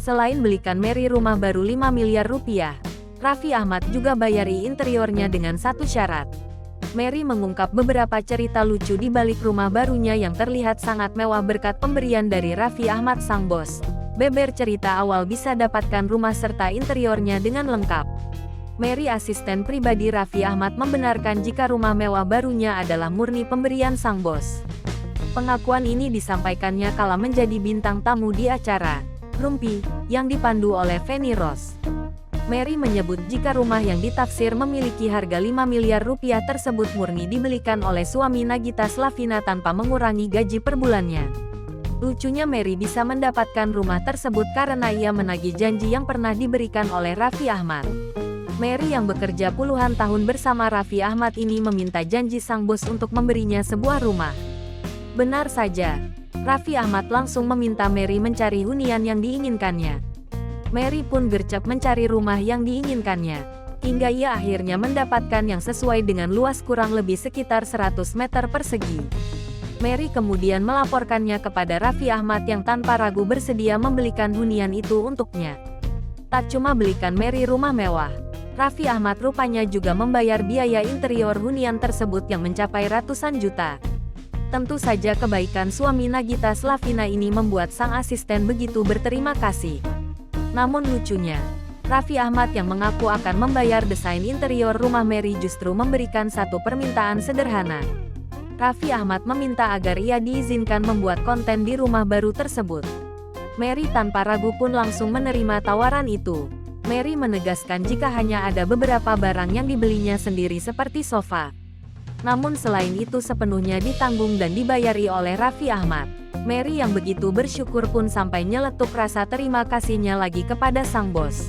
Selain belikan Mary rumah baru 5 miliar rupiah, Raffi Ahmad juga bayari interiornya dengan satu syarat. Mary mengungkap beberapa cerita lucu di balik rumah barunya yang terlihat sangat mewah berkat pemberian dari Raffi Ahmad sang bos. Beber cerita awal bisa dapatkan rumah serta interiornya dengan lengkap. Mary, asisten pribadi Raffi Ahmad, membenarkan jika rumah mewah barunya adalah murni pemberian sang bos. Pengakuan ini disampaikannya kala menjadi bintang tamu di acara Rumpi yang dipandu oleh Feni Rose. Mary menyebut jika rumah yang ditafsir memiliki harga 5 miliar rupiah tersebut murni dibelikan oleh suami Nagita Slavina tanpa mengurangi gaji per bulannya. Lucunya, Mary bisa mendapatkan rumah tersebut karena ia menagih janji yang pernah diberikan oleh Raffi Ahmad. Mary yang bekerja puluhan tahun bersama Raffi Ahmad ini meminta janji sang bos untuk memberinya sebuah rumah. Benar saja, Raffi Ahmad langsung meminta Mary mencari hunian yang diinginkannya. Mary pun gercep mencari rumah yang diinginkannya, hingga ia akhirnya mendapatkan yang sesuai dengan luas kurang lebih sekitar 100 meter persegi. Mary kemudian melaporkannya kepada Raffi Ahmad yang tanpa ragu bersedia membelikan hunian itu untuknya. Tak cuma belikan Mary rumah mewah, Raffi Ahmad rupanya juga membayar biaya interior hunian tersebut yang mencapai ratusan juta. Tentu saja kebaikan suami Nagita Slavina ini membuat sang asisten begitu berterima kasih. Namun lucunya, Raffi Ahmad yang mengaku akan membayar desain interior rumah Mary justru memberikan satu permintaan sederhana. Raffi Ahmad meminta agar ia diizinkan membuat konten di rumah baru tersebut. Mary tanpa ragu pun langsung menerima tawaran itu. Mary menegaskan jika hanya ada beberapa barang yang dibelinya sendiri seperti sofa. Namun selain itu sepenuhnya ditanggung dan dibayari oleh Raffi Ahmad. Mary yang begitu bersyukur pun sampai nyeletuk rasa terima kasihnya lagi kepada sang bos.